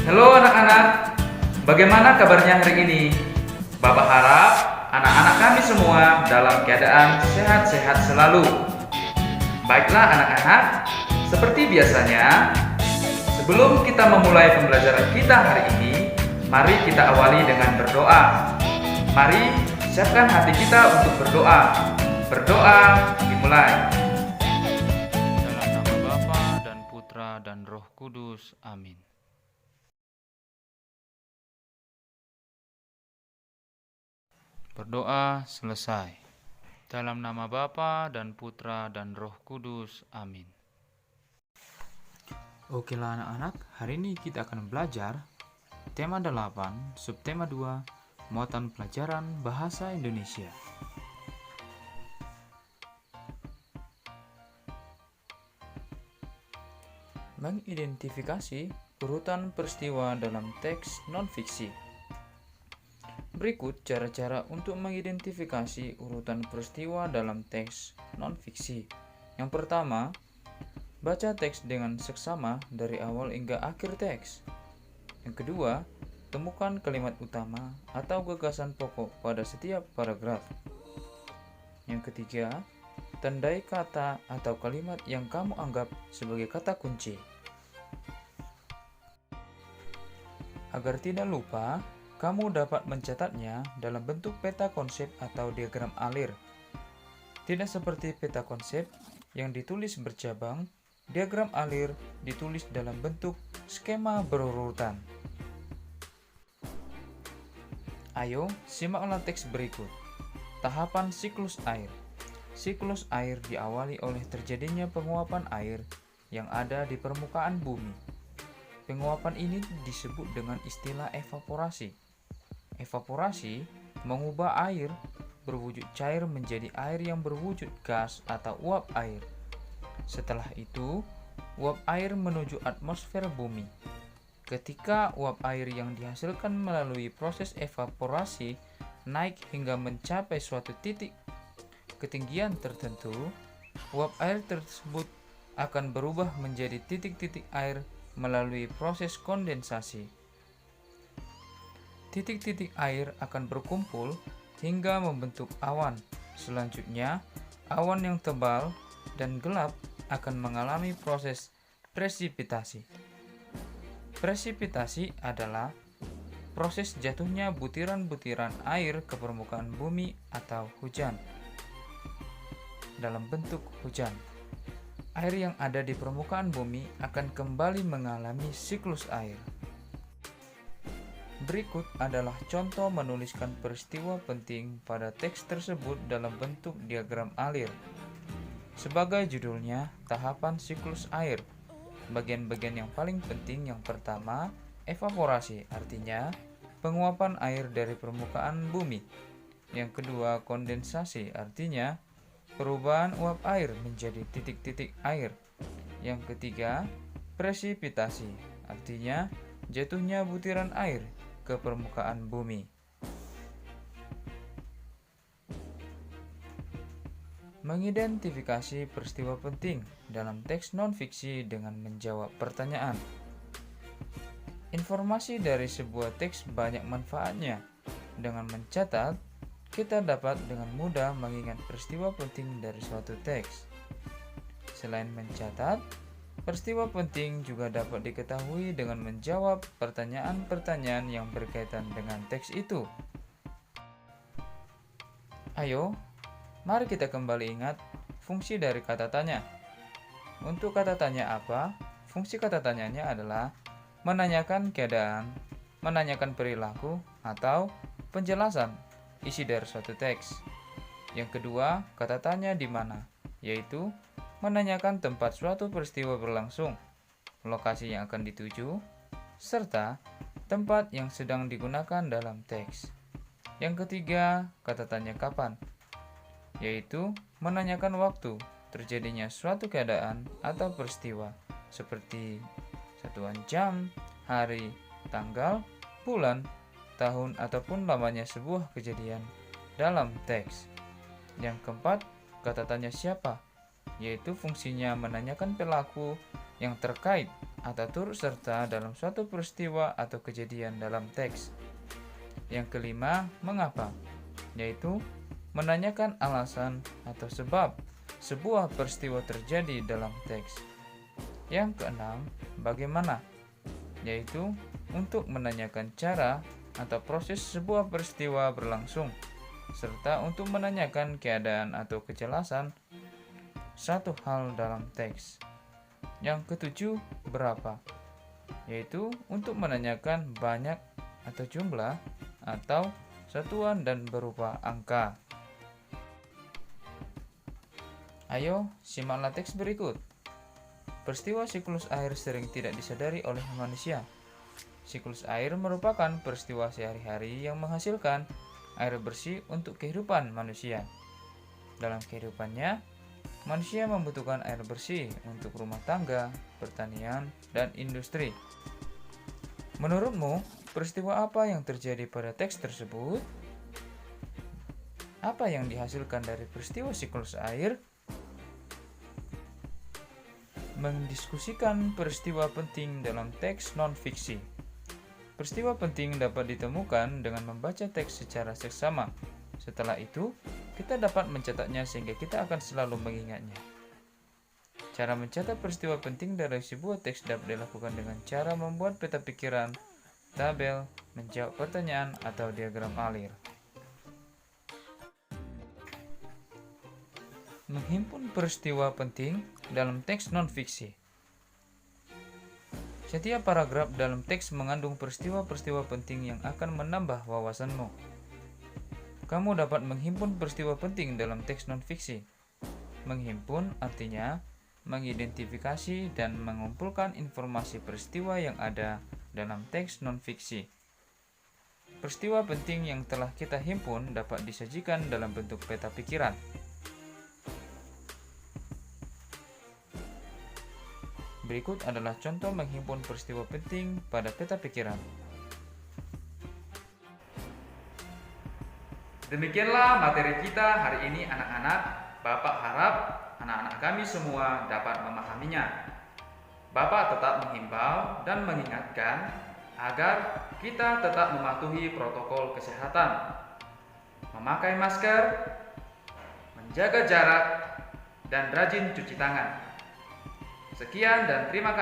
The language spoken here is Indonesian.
Halo anak-anak, bagaimana kabarnya hari ini? Bapak harap anak-anak kami semua dalam keadaan sehat-sehat selalu. Baiklah anak-anak, seperti biasanya, sebelum kita memulai pembelajaran kita hari ini, mari kita awali dengan berdoa. Mari siapkan hati kita untuk berdoa. Berdoa dimulai. Dalam nama Bapa dan Putra dan Roh Kudus. Amin. Berdoa selesai. Dalam nama Bapa dan Putra dan Roh Kudus. Amin. Oke lah anak-anak, hari ini kita akan belajar tema 8, subtema 2, muatan pelajaran Bahasa Indonesia. Mengidentifikasi urutan peristiwa dalam teks non-fiksi. Berikut cara-cara untuk mengidentifikasi urutan peristiwa dalam teks non-fiksi. Yang pertama, baca teks dengan seksama dari awal hingga akhir teks. Yang kedua, temukan kalimat utama atau gagasan pokok pada setiap paragraf. Yang ketiga, tandai kata atau kalimat yang kamu anggap sebagai kata kunci. Agar tidak lupa, kamu dapat mencatatnya dalam bentuk peta konsep atau diagram alir. Tidak seperti peta konsep yang ditulis bercabang, diagram alir ditulis dalam bentuk skema berurutan. Ayo, simaklah teks berikut. Tahapan siklus air. Siklus air diawali oleh terjadinya penguapan air yang ada di permukaan bumi. Penguapan ini disebut dengan istilah evaporasi. Evaporasi mengubah air berwujud cair menjadi air yang berwujud gas atau uap air. Setelah itu, uap air menuju atmosfer bumi. Ketika uap air yang dihasilkan melalui proses evaporasi naik hingga mencapai suatu titik ketinggian tertentu, uap air tersebut akan berubah menjadi titik-titik air melalui proses kondensasi. Titik-titik air akan berkumpul hingga membentuk awan. Selanjutnya, awan yang tebal dan gelap akan mengalami proses presipitasi. Presipitasi adalah proses jatuhnya butiran-butiran air ke permukaan bumi atau hujan. Dalam bentuk hujan, air yang ada di permukaan bumi akan kembali mengalami siklus air. Berikut adalah contoh menuliskan peristiwa penting pada teks tersebut dalam bentuk diagram alir. Sebagai judulnya, tahapan siklus air. Bagian-bagian yang paling penting yang pertama, evaporasi, artinya penguapan air dari permukaan bumi. Yang kedua, kondensasi, artinya perubahan uap air menjadi titik-titik air. Yang ketiga, presipitasi, artinya jatuhnya butiran air ke permukaan bumi. Mengidentifikasi peristiwa penting dalam teks non-fiksi dengan menjawab pertanyaan. Informasi dari sebuah teks banyak manfaatnya. Dengan mencatat, kita dapat dengan mudah mengingat peristiwa penting dari suatu teks. Selain mencatat, peristiwa penting juga dapat diketahui dengan menjawab pertanyaan-pertanyaan yang berkaitan dengan teks itu. Ayo, mari kita kembali ingat fungsi dari kata tanya. Untuk kata tanya apa? Fungsi kata tanyanya adalah menanyakan keadaan, menanyakan perilaku, atau penjelasan isi dari suatu teks. Yang kedua, kata tanya di mana, yaitu menanyakan tempat suatu peristiwa berlangsung, lokasi yang akan dituju, serta tempat yang sedang digunakan dalam teks. Yang ketiga, kata tanya kapan, yaitu menanyakan waktu terjadinya suatu keadaan atau peristiwa, seperti satuan jam, hari, tanggal, bulan, tahun, ataupun lamanya sebuah kejadian dalam teks. Yang keempat, kata tanya siapa, yaitu fungsinya menanyakan pelaku yang terkait atau turut serta dalam suatu peristiwa atau kejadian dalam teks. Yang kelima, mengapa, yaitu menanyakan alasan atau sebab sebuah peristiwa terjadi dalam teks. Yang keenam, bagaimana, yaitu untuk menanyakan cara atau proses sebuah peristiwa berlangsung, serta untuk menanyakan keadaan atau kejelasan satu hal dalam teks. Yang ketujuh, berapa, yaitu untuk menanyakan banyak atau jumlah atau satuan dan berupa angka. Ayo, simaklah teks berikut. Peristiwa siklus air sering tidak disadari oleh manusia. Siklus air merupakan peristiwa sehari-hari yang menghasilkan air bersih untuk kehidupan manusia. Dalam kehidupannya, manusia membutuhkan air bersih untuk rumah tangga, pertanian, dan industri. Menurutmu, peristiwa apa yang terjadi pada teks tersebut? Apa yang dihasilkan dari peristiwa siklus air? Mendiskusikan peristiwa penting dalam teks non-fiksi. Peristiwa penting dapat ditemukan dengan membaca teks secara seksama. Setelah itu, kita dapat mencatatnya sehingga kita akan selalu mengingatnya. Cara mencatat peristiwa penting dari sebuah teks dapat dilakukan dengan cara membuat peta pikiran, tabel, menjawab pertanyaan, atau diagram alir. Menghimpun peristiwa penting dalam teks non-fiksi. Setiap paragraf dalam teks mengandung peristiwa-peristiwa penting yang akan menambah wawasanmu. Kamu dapat menghimpun peristiwa penting dalam teks non-fiksi. Menghimpun artinya mengidentifikasi dan mengumpulkan informasi peristiwa yang ada dalam teks non-fiksi. Peristiwa penting yang telah kita himpun dapat disajikan dalam bentuk peta pikiran. Berikut adalah contoh menghimpun peristiwa penting pada peta pikiran. Demikianlah materi kita hari ini anak-anak. Bapak harap anak-anak kami semua dapat memahaminya. Bapak tetap menghimbau dan mengingatkan agar kita tetap mematuhi protokol kesehatan, memakai masker, menjaga jarak, dan rajin cuci tangan. Sekian dan terima kasih.